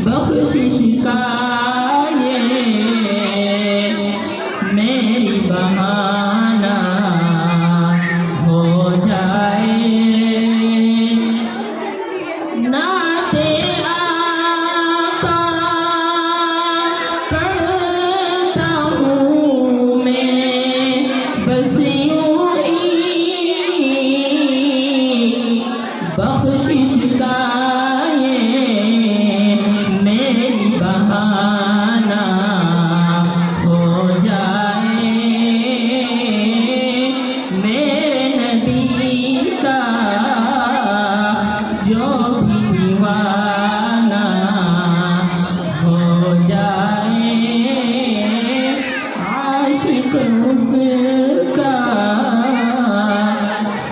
बख्शिश का ये मेरी बहाना हो जाए। नाते आका पढ़ता हूँ मैं बस यूं ही, बख्शिश का बहाना हो जाए। मेरे नबी का जो भी दीवाना हो जाए, आशिक उसका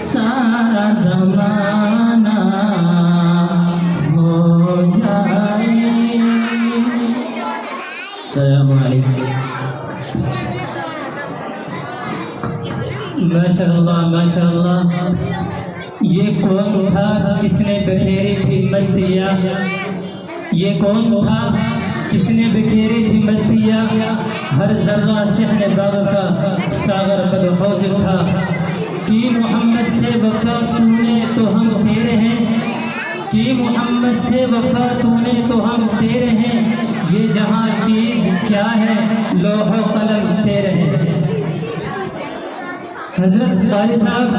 सारा ज़माना हो जाए। माशाअल्लाह माशाअल्लाह। ये कौन था किसने बखेरी थी मस्तियाँ, ये कौन था किसने बखेरी थी मस्तियाँ। हर जर्रा सहने बाब का सागर कद हौज़ था। कि मोहम्मद से वफा तूने तो हम तेरे हैं, कि मोहम्मद से वफा तूने तो हम तेरे हैं। ये जहाँ चीज़ क्या है लौह कलम तेरे हैं। हज़रत वाली साहब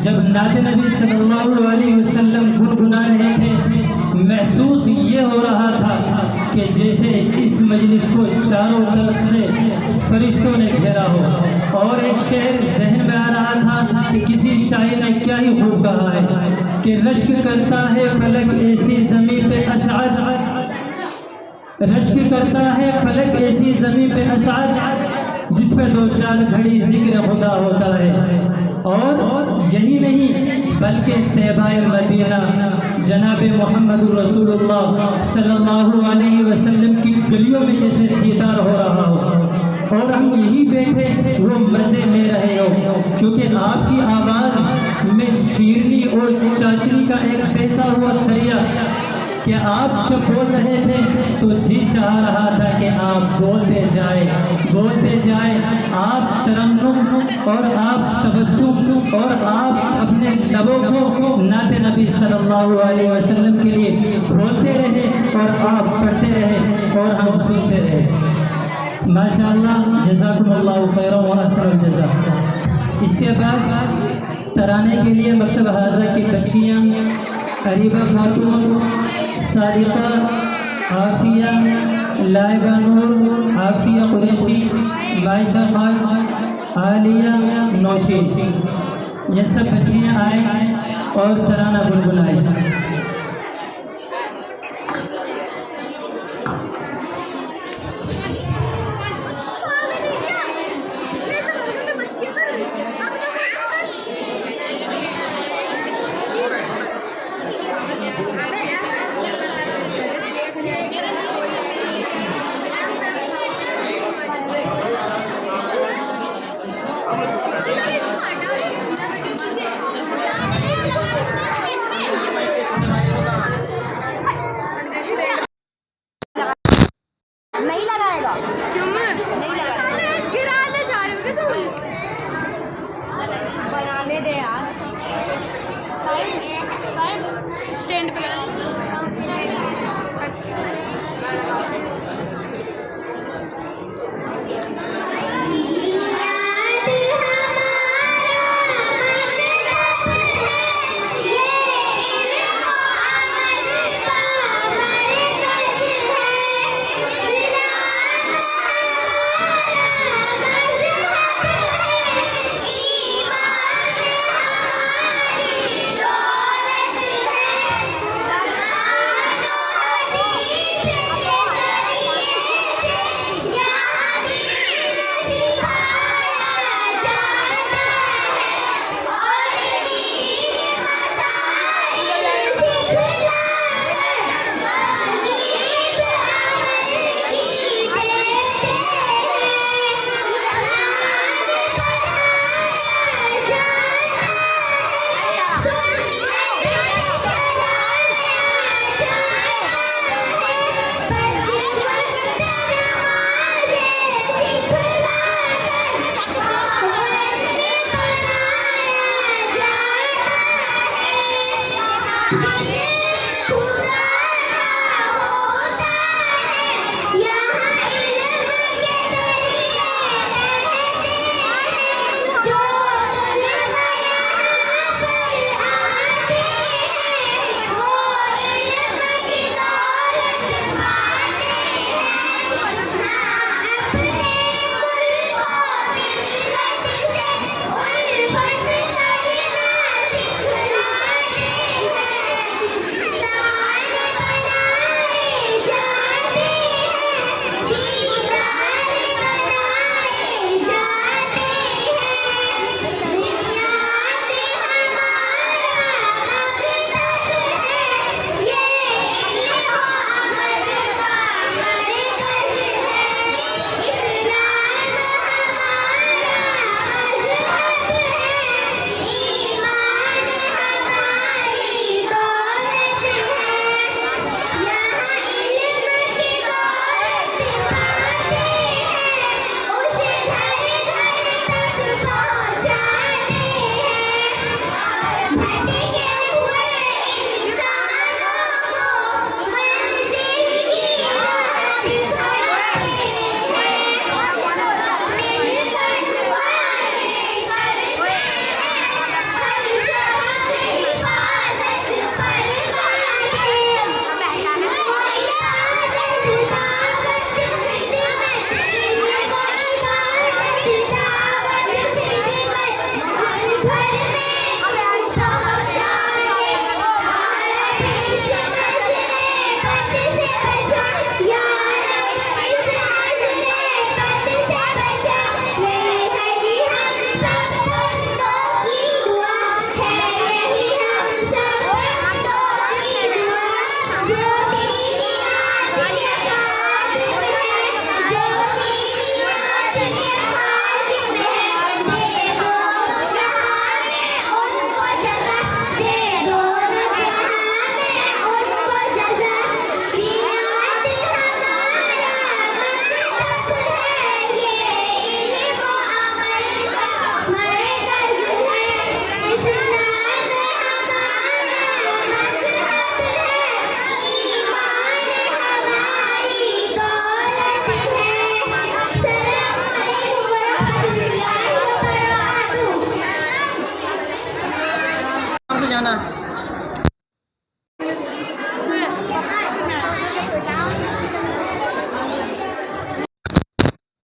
जब नाते नबी सल्लल्लाहु अलैहि वसल्लम गुनगुना रहे थे, महसूस ये हो रहा था कि जैसे इस मजलिस को चारों तरफ से फरिश्तों ने घेरा हो। और एक शेर जहन में आ रहा था कि किसी शायर ने क्या ही खूब कहा है कि रश्क करता है फलक ऐसी ज़मीन पे अशअर, रश्क करता है फलक ऐसी ज़मीन पे अशअर, जिस पे दो चार घड़ी जिक्र खुदा होता है। और यही नहीं बल्कि तैबाए मदीना जनाब मोहम्मद रसूलुल्लाह सल्लल्लाहु अलैहि वसल्लम की गलियों में जैसे दीदार हो रहा हो और हम यही बैठे वो मज़े ले रहे हो, क्योंकि आपकी आवाज़ में शीरनी और चाशनी का एक बहता हुआ दरिया कि आप जब बोल रहे थे तो जी चाह रहा था कि आप बोलते जाए। आप तरन्नुम और आप तबस्सुम और आप अपने लबों को नाते नबी सल्लल्लाहु अलैहि वसल्लम के लिए खोलते रहे और आप पढ़ते रहे और हम सुनते रहे। माशाअल्लाह, जज़ाकुमुल्लाहु खैरन व अहसनुल जज़ा। इसके बाद तराने के लिए मकतब हाज़ा की बच्चियाँ अरीबा खातून, सारिका, आफिया, लाइबा नूर, आफिया कुरैशी, मायशा खान, आलिया नौशी, ये सब बच्चियाँ आए और तराना गुनगुनाए।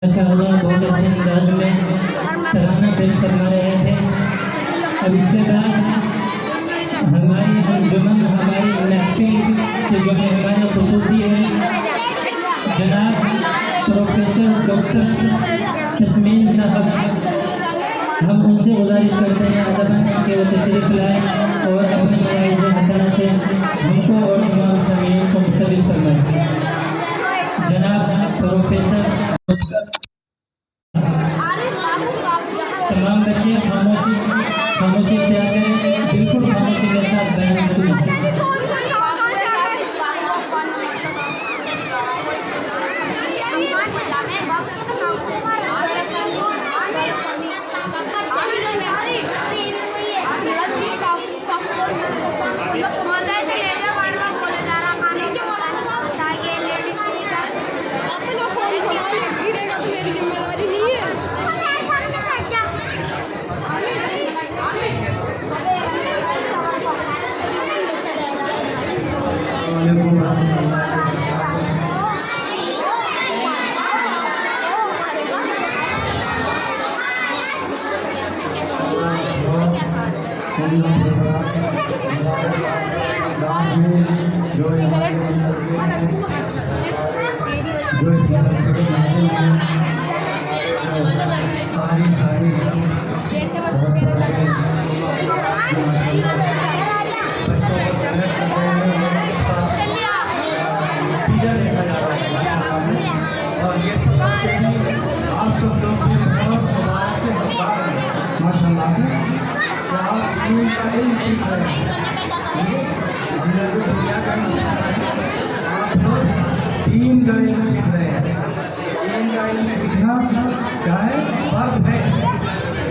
माशाअल्लाह बहुत अच्छे अंदाज में तराना पेश करवा रहे थे। अब इसके बाद हमारी अंजुमन हमारी महफिल के जो मेहमान खुसूसी है जनाब प्रोफेसर डॉक्टर तस्मीन साहब, हम उनसे गुजारिश करते हैं अदबन के वो तशरीफ़ लाएँ और अपने मवाइज़ हसना से हमको और तमाम समीन को मुख्तलिफ फरमाएँ। जनाब प्रोफेसर तमाम बच्चे खामोशी तैयार करें, बिल्कुल खामोशी के साथ बयान सुनें। आप सब लोग माशाअल्लाह तीन का इल्म सीख रहे हैं। तीन का इल्म सीखना क्या है? फर्ज है।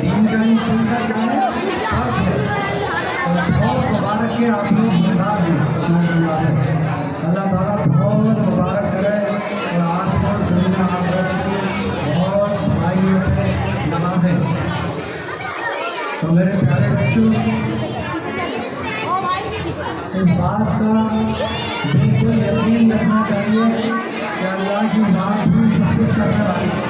तीन का इल्म सीखना क्या है? फर्ज है। बहुत मुबारक के आप लोग बता दें। अल्लाह ताला बहुत मुबारक करे और आपको दुनिया आखिरत की बहुत भाई नवाज़े। तो मेरे प्यारे बच्चों, इस बात का बिल्कुल यकीन रखना चाहिए कि अल्लाह की बात भी सब कुछ करने वाली है।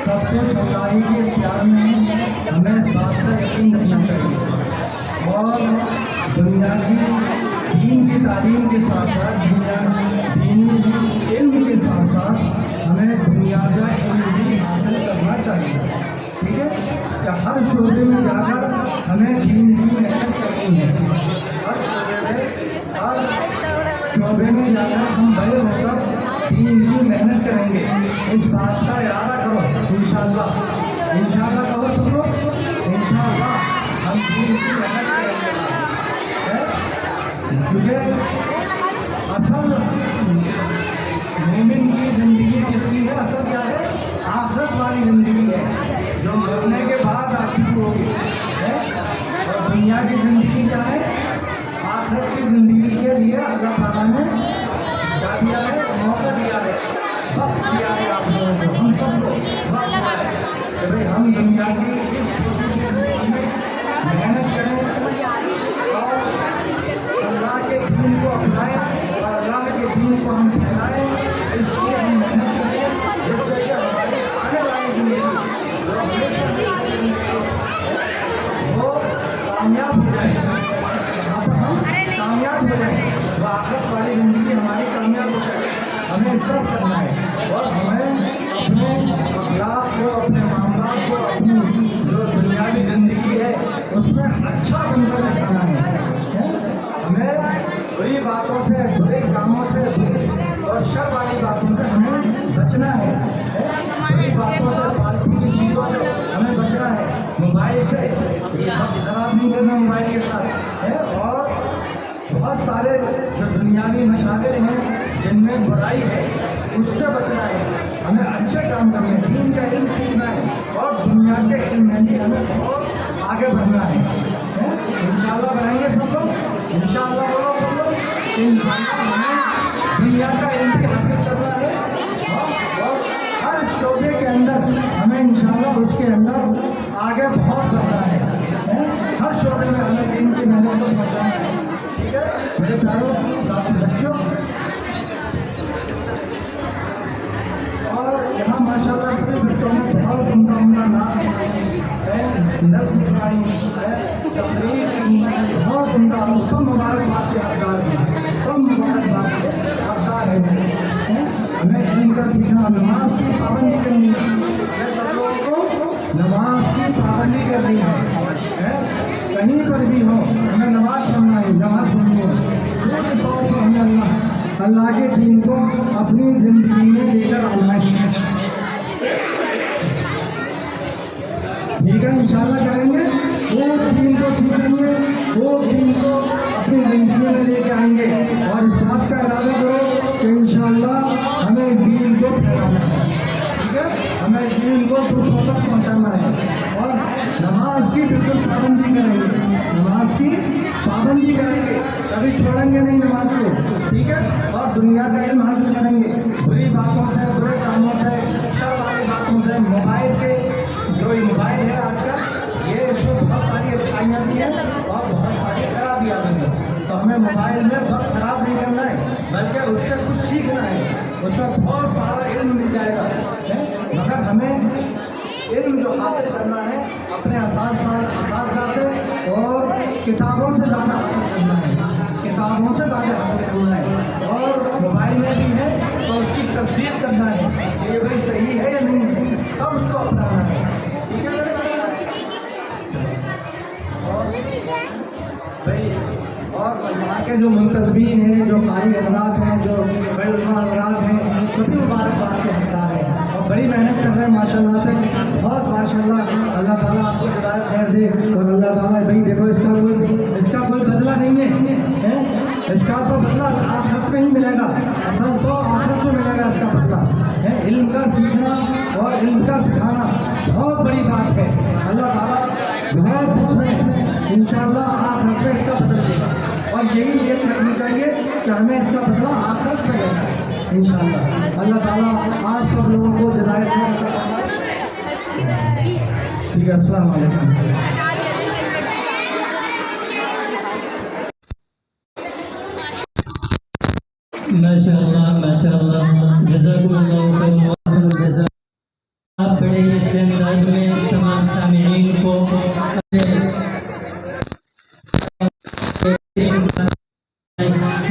सब कुछ अल्लाह ही के इख्तियार में है। हमें इस बात का यकीन रखना चाहिए और दुनिया की दीन की तालीम के साथ साथ दुनिया दीनी इल्म के साथ साथ हमें दुनिया का इल्म भी हासिल करना चाहिए। ठीक है, कि हर शोबे में जाकर हमें दीन की मेहनत करनी है। हर शोबे में जाकर हम बड़े होकर दीन की मेहनत करेंगे। इस बात का इरादा करो इंशाअल्लाह। इंशाअल्लाह कहो सब लोग, इंशाअल्लाह हम दीन की मेहनत करेंगे। क्योंकि असल मोमिन की ज़िंदगी किसकी है? असल क्या है? आखिरत वाली ज़िंदगी है जो मरने के बाद आखिर होगी है। और दुनिया की ज़िंदगी क्या है? आखिरत की ज़िंदगी के लिए अल्लाह ताला ने क्या दिया है? मौका दिया है, वक्त दिया है आप लोगों को, हम सबको वक्त दिया है कि भाई हम दुनिया की मेहनत करें और अल्लाह के दीन को अपनाएं और अल्लाह के दीन को हम फैलाएं। इसलिए हम मेहनत करें जिससे कि हमारी आने वाली जिंदगी वो कामयाब हो जाए। हम कामयाब हो जाए, वो आखिरत वाली जिंदगी हमारी कामयाब हो जाए। हमें इस तरफ करना है और हमें अपने अखलाक को, अपने मामला को, अपनी जो दुनियावी जिंदगी है उसमें अच्छा बनकर दिखाना है। हमें बुरी बातों से, बुरे कामों से और शर वाली बातों से हमें बचना है। बुरी बातों से, फालतू की चीज़ों से हमें बचना है। मोबाइल से खराब नहीं करना मोबाइल के साथ है। और बहुत सारे जो दुनियावी मशागिल हैं जिनमें बुराई है उससे बचना है। हमें अच्छे काम करने हैं, दीन का इल्म सीखना है और दुनिया के इल्म में भी हमें बहुत आगे बढ़ना है। इंशाअल्लाह बढ़ेंगे सब लोग, इंशाअल्लाह बोलो सब लोग। इंशाअल्लाह हमें दुनिया का इल्म भी हासिल करना है और हर शोबे के अंदर हमें इंशाअल्लाह उसके अंदर आगे बहुत बढ़ना है। हर शोबे में हमें दीन की मेहनत को करना है। ठीक है मेरे प्यारों बच्चों, और यहाँ माशाल्लाह सभी बच्चों ने बहुत उमदा नाम है, नस्ल सुनाई है, तकरीर की है, बहुत उमदा। सब मुबारकबाद के हकदार हैं, सब मुबारकबाद के हकदार हैं। हमें इनका सीखना, नमाज की पाबंदी करनी है, हमें सब लोगों को नमाज की पाबंदी करनी है। कहीं पर भी हो हमें नमाज पढ़ना है, नमाज पढ़नी है। पूरे तौर पर हमें अल्लाह के दीन को अपनी जिंदगी में लेकर आना है। ठीक है, इंशाल्लाह करेंगे, वो दीन को सीखेंगे, वो दीन को अपनी जिंदगी में लेकर आएंगे। और इस बात का इरादा करो कि इंशाल्लाह हमें दीन को फैलाना है। ठीक है, हमें दीन को दूसरों तक पहुँचाना है। और नमाज की बिल्कुल पाबंदी करेंगे, नमाज की पाबंदी करेंगे, कभी छोड़ेंगे नहीं नमाज को। ठीक है, और दुनिया का इल्म हासिल करेंगे, बुरी बातों से, बुरे कामों से, शर वाली बातों से। मोबाइल के जो मोबाइल है आजकल, ये इसमें बहुत सारी अच्छाइयाँ भी हैं और बहुत सारी खराबियाँ भी हैं। तो हमें मोबाइल में बहुत खराब नहीं करना है, बल्कि उससे कुछ सीखना है, उसमें बहुत सारा इल्म मिल जाएगा। मगर हमें इल्म जो हासिल करना है अपने असातिज़ा से और किताबों से ज़्यादा हासिल करना है, किताबों से ज़्यादा हासिल करना है। और मोबाइल में भी है तो उसकी तस्दीक करना है, ये भाई सही है या नहीं है, तब उसको अपनाना है। ठीक है भाई। और यहाँ के जो मुंतज़मीन हैं, जो कारी हज़रात हैं, जो बड़े उलमा हज़रात हैं, सभी मुबारकबाद के हकदार हैं और बड़ी मेहनत कर रहे हैं माशाल्लाह से, बहुत माशाल्लाह। अल्लाह ताला आपको हिदायत खैर दे। और अल्लाह ताला भाई देखो, इसका कोई बदला नहीं है, इसका तो बदला आखिरत में ही मिलेगा, असल तो आखिरत में मिलेगा इसका बदला है। इल्म का सीखना और इल्म का सिखाना बहुत बड़ी बात है। अल्लाह ताला बहुत कुछ में इंशाअल्लाह आखिरत में इसका बदल देगा। और यही नीयत रखनी चाहिए कि हमें इसका बदला आखिरत में लेना है इंशाअल्लाह। अल्लाह ताला आप सब लोगों को हिदायत दे। ठीक है, अस्सलाम वालेकुम। माशाअल्लाह माशाअल्लाह, जज़ाकुमुल्लाहु खैरन। आप बड़े ही अच्छे अंदाज में तमाम सामीईन को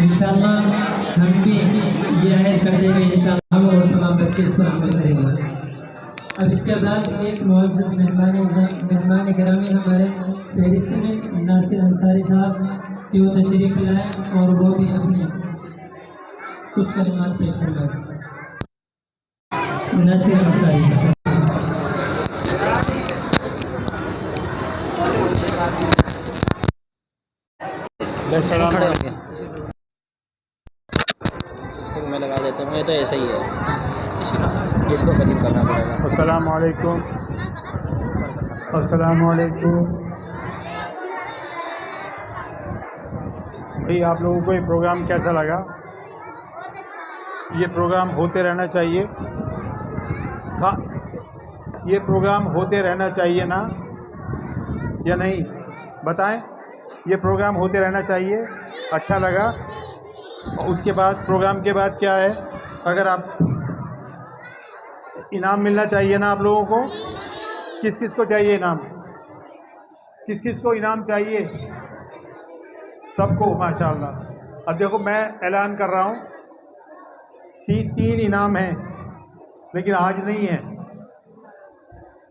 इंशाअल्लाह हम भी ये अहद कर देंगे, इंशाअल्लाह हम और तमाम बच्चे इस पर अमल करेंगे। अब इसके बाद एक मुअज़्ज़िज़ मेहमान गिरामी हमारे फहरिस्त में नासिर अंसारी साहब की वो तशरीफ़ लाए और वो भी अपनी कुछ कलिमात पेश करवाए। नासिर अंसारी खड़े होंगे, इसको मैं लगा देता हूँ, ये तो ऐसा ही है, इसको करीब करना पड़ेगा। अस्सलाम वालेकुम, अस्सलाम वालेकुम। भाई आप लोगों को ये प्रोग्राम कैसा लगा? ये प्रोग्राम होते रहना चाहिए, हाँ ये प्रोग्राम होते रहना चाहिए ना, या नहीं बताएं? ये प्रोग्राम होते रहना चाहिए। अच्छा लगा? और उसके बाद प्रोग्राम के बाद क्या है, अगर आप इनाम मिलना चाहिए ना आप लोगों को। किस किस को चाहिए इनाम? किस किस को इनाम चाहिए? सबको माशाअल्लाह। अब देखो मैं ऐलान कर रहा हूँ, तीन इनाम हैं, लेकिन आज नहीं है।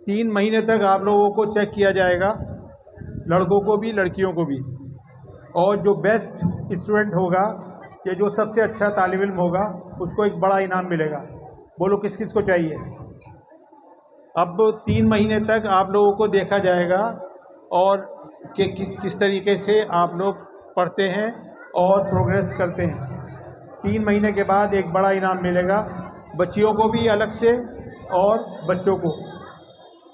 3 महीने तक आप लोगों को चेक किया जाएगा, लड़कों को भी लड़कियों को भी। और जो बेस्ट स्टूडेंट होगा या जो सबसे अच्छा तालिब इल्म होगा उसको एक बड़ा इनाम मिलेगा। बोलो किस किस को चाहिए? अब 3 महीने तक आप लोगों को देखा जाएगा और किस तरीके से आप लोग पढ़ते हैं और प्रोग्रेस करते हैं। 3 महीने के बाद एक बड़ा इनाम मिलेगा, बच्चियों को भी अलग से और बच्चों को।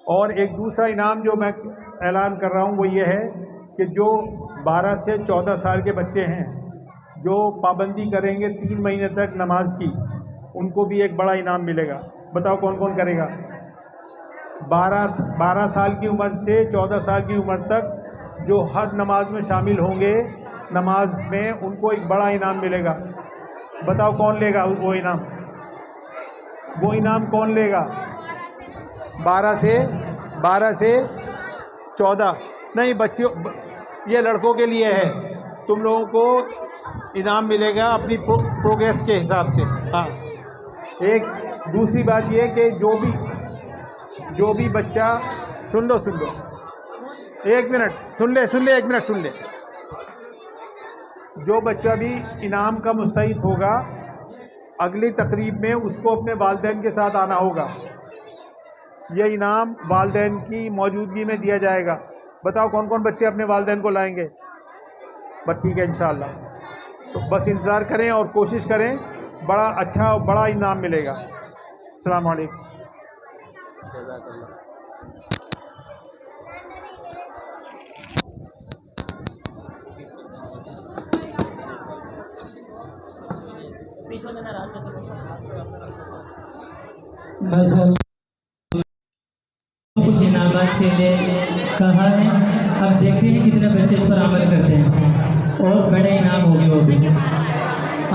और एक दूसरा इनाम जो मैं ऐलान कर रहा हूँ वो ये है कि जो 12 से 14 साल के बच्चे हैं जो पाबंदी करेंगे 3 महीने तक नमाज की, उनको भी एक बड़ा इनाम मिलेगा। बताओ कौन कौन करेगा? 12 साल की उम्र से 14 साल की उम्र तक जो हर नमाज में शामिल होंगे नमाज में, उनको एक बड़ा इनाम मिलेगा। बताओ कौन लेगा वो इनाम? वो इनाम कौन लेगा? 12 से 14 नहीं बच्चियों, ये लड़कों के लिए है। तुम लोगों को इनाम मिलेगा अपनी प्रोग्रेस के हिसाब से। हाँ, एक दूसरी बात ये कि जो भी बच्चा सुन लो, एक मिनट सुन ले। जो बच्चा भी इनाम का मुस्तहिक होगा अगली तकरीब में उसको अपने वालिदैन के साथ आना होगा। यह इनाम वालिदैन की मौजूदगी में दिया जाएगा। बताओ कौन कौन बच्चे अपने वालिदैन को लाएंगे? बस ठीक है, इंशाअल्लाह। तो बस इंतज़ार करें और कोशिश करें, बड़ा अच्छा और बड़ा इनाम मिलेगा। अस्सलाम वालेकुम। जज़ाकल्लाह। पीछे में ना रास्ते से कुछ इनामात के लिए कहा है। अब देखते हैं कितने बच्चे इस पर अमल करते हैं और बड़े इनाम होंगे वो भी।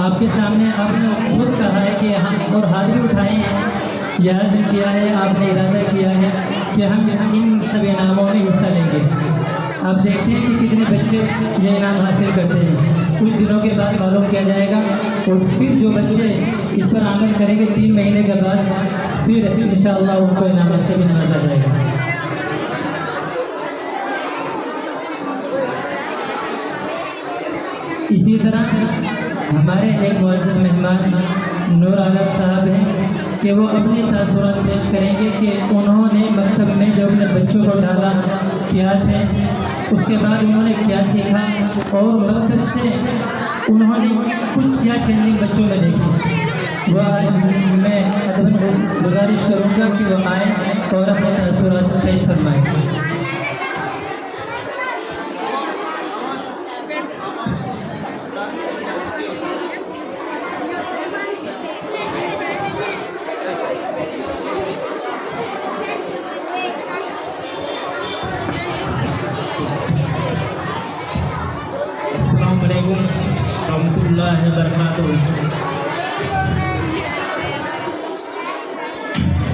आपके सामने आपने खुद कहा है कि हम और हाजिरी उठाए हैं, यह आज़म किया है, आपने इरादा किया है कि हम इन सब इनामों में हिस्सा लेंगे। आप देखते हैं कि कितने बच्चे ये इनाम हासिल करते हैं। कुछ दिनों के बाद मालूम किया जाएगा और फिर जो बच्चे इस पर अमल करेंगे 3 महीने के बाद फिर इंशाअल्लाह उनको इनाम से भी नवाजा जाएगा। इसी तरह हमारे एक मौजूद मेहमान नूर आलम साहब हैं कि वो अपनी तासुरात पेश करेंगे कि उन्होंने मकतब में जो अपने बच्चों को डाला क्या थे, उसके बाद उन्होंने क्या सीखा और मकतब से उन्होंने कुछ क्या चेंजिंग बच्चों में देखी। वो आज मैं अदबन गुजारिश करूँगा कि वो आए और अपने तासुरात पेश फरमाएँ। रहमतुल्लाहि व बरकातुहू।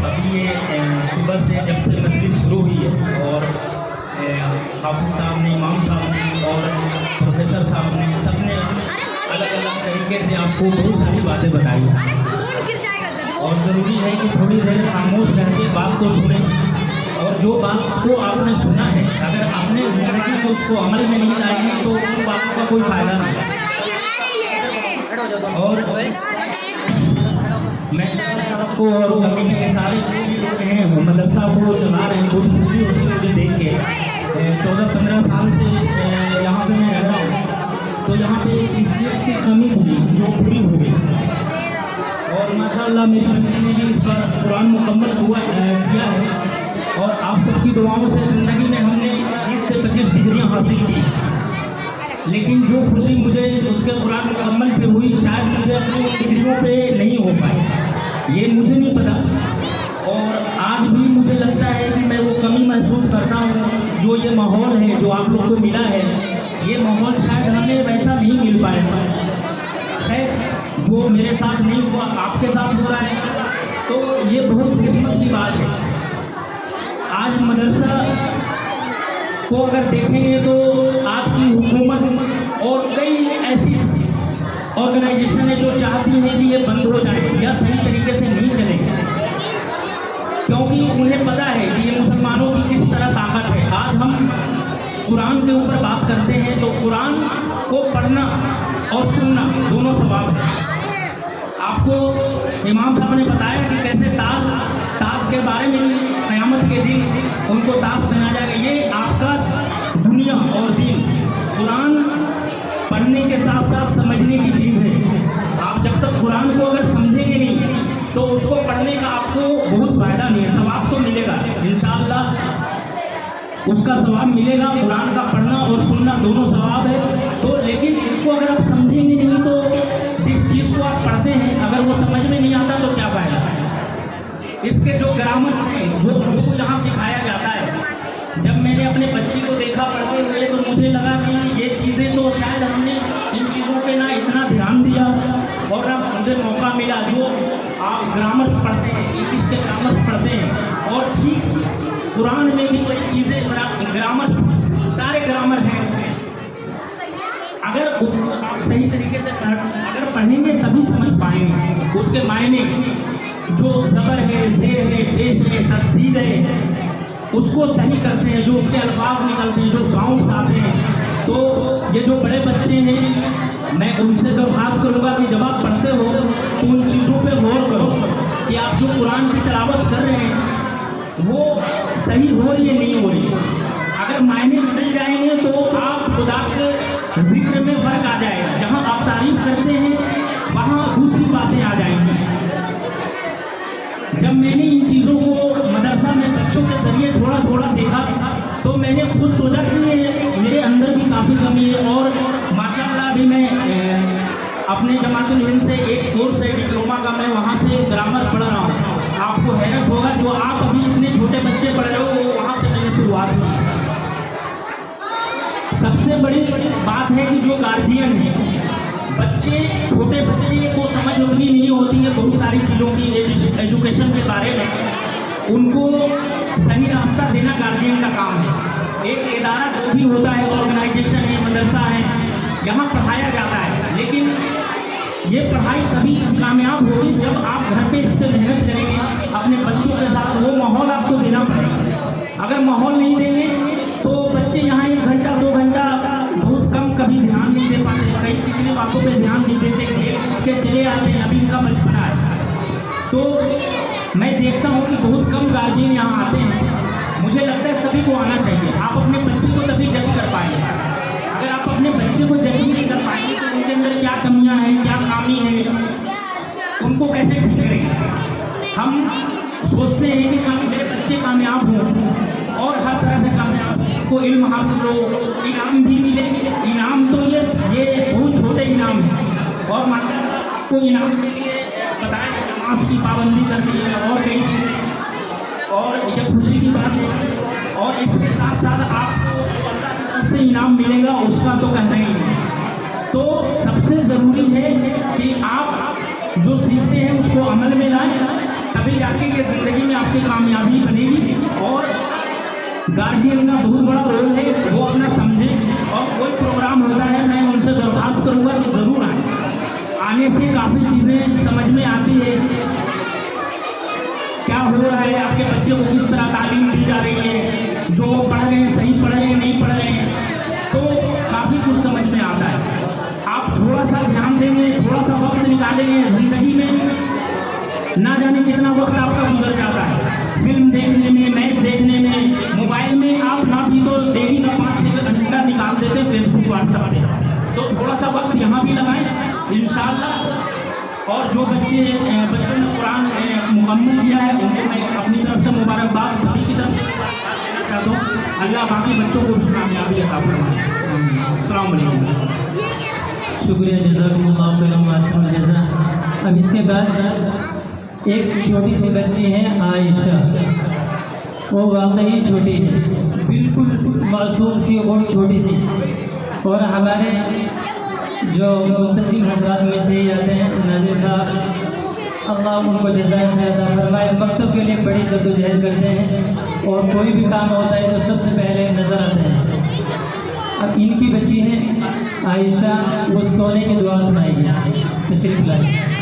अभी ये सुबह से जब से मजलिस शुरू हुई है और हाफिज़ साहब ने, इमाम साहब ने और प्रोफेसर साहब ने, सब ने अलग अलग तरीके से आपको बहुत सारी बातें बताई और ज़रूरी है कि थोड़ी देर खामोश रह के बात को सुने और जो बात को आपने सुना है अगर आपने ज़िंदगी में उसको अमल में नहीं लाएंगे तो उन बातों का कोई फ़ायदा नहीं। और मैं सबको और कमेटी के सारे जो भी लोग हैं मदरसा को चला रहे हैं, बहुत खुशी होती है मुझे देख के। 14-15 साल से यहाँ पे मैं रह रहा हूँ, तो यहाँ पे इस चीज़ की कमी हुई जो पूरी हो गई और माशाअल्लाह मेरी बच्ची ने भी इस बार कुरान मुकम्मल किया है और आप सबकी दुआओं से ज़िंदगी में हमने 20 से 25 डिग्रियाँ हासिल की। लेकिन जो खुशी मुझे उसके कुरान मुकम्मल पे हुई शायद मुझे अपनी डिग्रियों पे नहीं हो पाई, ये मुझे नहीं पता। और आज भी मुझे लगता है कि मैं वो कमी महसूस करता हूँ। जो ये माहौल है जो आप लोग को मिला है, ये माहौल शायद हमें वैसा नहीं मिल पाएगा। है जो मेरे साथ नहीं हुआ आपके साथ हो रहा है, तो ये बहुत किस्मत की बात है। आज मदरसा को अगर देखेंगे तो आज की हुकूमत और कई ऐसी ऑर्गेनाइजेशन है जो चाहती हैं कि ये बंद हो जाए या सही तरीके से नहीं चलेगा, क्योंकि उन्हें पता है कि ये मुसलमानों की किस तरह ताकत है। आज हम कुरान के ऊपर बात करते हैं तो कुरान को पढ़ना और सुनना दोनों सवाब है। आपको इमाम साहब ने बताया कि कैसे ताज के बारे में क़यामत के दिन उनको ताज पहना जाएगा। ये आपका दुनिया और दीन, कुरान पढ़ने के साथ साथ समझने की चीज़ है। आप जब तक कुरान को अगर समझेंगे नहीं तो उसको पढ़ने का आपको बहुत फ़ायदा नहीं है। सवाब तो मिलेगा इंशाअल्लाह, उसका सवाब मिलेगा। कुरान का पढ़ना और सुनना दोनों सवाब है। तो लेकिन इसको अगर आप समझेंगे नहीं तो जिस चीज़ को आप पढ़ते हैं अगर वो समझ में नहीं आता तो क्या फ़ायदा। इसके जो ग्रामर्स हैं जो यहाँ सिखाया जाता है, जब मैंने अपने बच्ची को देखा पढ़ते हुए तो मुझे लगा कि ये चीज़ें तो शायद हमने इन चीज़ों पे ना इतना ध्यान दिया और ना मुझे मौका मिला। जो आप ग्रामर्स पढ़ते हैं, इंग्लिश के ग्रामर्स पढ़ते हैं, और ठीक कुरान में भी कई चीज़ें ग्रामर्स, सारे ग्रामर हैं उसमें। अगर उसको आप सही तरीके से अगर पढ़ेंगे तभी समझ पाएंगे उसके मायने, जो ज़बर है, ज़ेर है, पेश है, तस्दीद है, उसको सही करते हैं, जो उसके अल्फाज निकलते हैं, जो साउंड्स आते हैं। तो ये जो बड़े बच्चे हैं, मैं उनसे दरख्वास्त करूँगा कि जब आप पढ़ते हो तो उन चीज़ों पे गौर करो कि आप जो कुरान की तिलावत कर रहे हैं वो सही हो रही है, नहीं हो रही है। अगर मायने बदल जाएंगे तो आप खुदा के जिक्र में फ़र्क आ जाएगा। जहाँ आप तारीफ करते हैं वहाँ दूसरी बातें आ जाएंगी। जब मैंने इन चीज़ों को मदरसा में बच्चों के ज़रिए थोड़ा थोड़ा देखा तो मैंने खुद सोचा कि मेरे अंदर भी काफ़ी कमी है। और माशाअल्लाह भी मैं अपने जमातुल हिंद से एक कोर्स है डिप्लोमा का, मैं वहाँ से ग्रामर पढ़ रहा हूँ। आपको हैरत होगा जो आप अभी इतने छोटे बच्चे पढ़ रहे हो वो वहाँ से मैंने शुरुआत की। सबसे बड़ी बात है कि जो गार्जियन है, बच्चे, छोटे बच्चे को समझ उतनी नहीं होती है बहुत सारी चीज़ों की एजुकेशन के बारे में, उनको सही रास्ता देना गार्जियन का काम है। एक इदारा जो भी होता है, ऑर्गेनाइजेशन है, मदरसा है, यहाँ पढ़ाया जाता है, लेकिन ये पढ़ाई तभी कामयाब होगी जब आप घर पे इस पर मेहनत करेंगे अपने बच्चों के साथ। वो माहौल आपको देना पड़ेगा। अगर माहौल नहीं देंगे तो बच्चे यहाँ 1 घंटा 2 घंटा बहुत कम, कभी ध्यान नहीं दे पाते, कई कितनी बातों पे ध्यान नहीं देते, खेल के चले आते हैं, अभी इनका बचपना है। तो मैं देखता हूँ कि बहुत कम गार्जियन यहाँ आते हैं। मुझे लगता है सभी को आना चाहिए। आप अपने बच्चे को तभी जज कर पाएंगे। अगर आप अपने बच्चे को जज नहीं कर पाएंगे तो उनके अंदर क्या कमियाँ हैं, क्या खामी है, उनको कैसे ठीक करेंगे। हम सोचते हैं कि मेरे बच्चे कामयाब हों और हर तरह से कामयाब को इल्म हासिल हो, इनाम भी मिले। इनाम तो ये बहुत छोटे इनाम है, और माशाअल्लाह को इनाम के लिए बताएं नमाज की पाबंदी करनी है और कई चीज़ें, और ये खुशी की बात है। और इसके साथ साथ आपको अल्लाह की तरफ से इनाम मिलेगा उसका तो कहना ही नहीं। तो सबसे ज़रूरी है कि आप जो सीखते हैं उसको अमल में लाएं, तभी जाके ये ज़िंदगी में आपकी कामयाबी बनेगी। और गार्जियन का बहुत बड़ा रोल है, वो अपना समझे। और कोई प्रोग्राम होता है मैं उनसे दरख्वास्त करूँगा कि ज़रूर आए। आने से काफ़ी चीज़ें समझ में आती है, क्या हो रहा है, आपके बच्चे को किस तरह तालीम दी जा रही है, जो वो पढ़ रहे हैं सही पढ़ रहे हैं नहीं पढ़ रहे हैं, तो काफ़ी कुछ समझ में आता है। आप थोड़ा सा ध्यान देंगे, थोड़ा सा वक्त निकालेंगे, ज़िंदगी में ना जाने कितना वक्त आपका गुजर जाता है फिल्म देखने में, मैच देखने में, मोबाइल में। आप ना भी तो डेली का 5-6 घंटा निकाल देते हैं फेसबुक व्हाट्सएप पे, तो थोड़ा सा वक्त यहाँ भी लगाएं इंशाअल्लाह। और जो बच्चों ने कुरान मुकम्मल किया है उनको मैं अपनी तरफ से मुबारकबाद सभी की तरफ से देना चाहता हूँ। अल्लाह बाकी बच्चों को भी कामयाबी अता फरमाए। अस्सलाम वालेकुम। शुक्रिया, जज़ाकुमुल्लाह खैरन जज़ा। अब इसके बाद एक छोटी सी बच्ची है आयशा, वो वाकई छोटी है, बिल्कुल मासूम सी, बहुत छोटी सी। और हमारे जो मुख्तसिम हज़रात में से ही आते हैं नाज़िर साहब, अल्लाह उनको जज़ाए खैर फरमाए, मकतब के लिए बड़ी जद्दोजहद करते हैं और कोई भी काम होता है तो सबसे पहले नज़र आते हैं। अब इनकी बच्ची है आयशा, वो सोने की दुआ सुनाएगी। तशरीफ़ लाइए।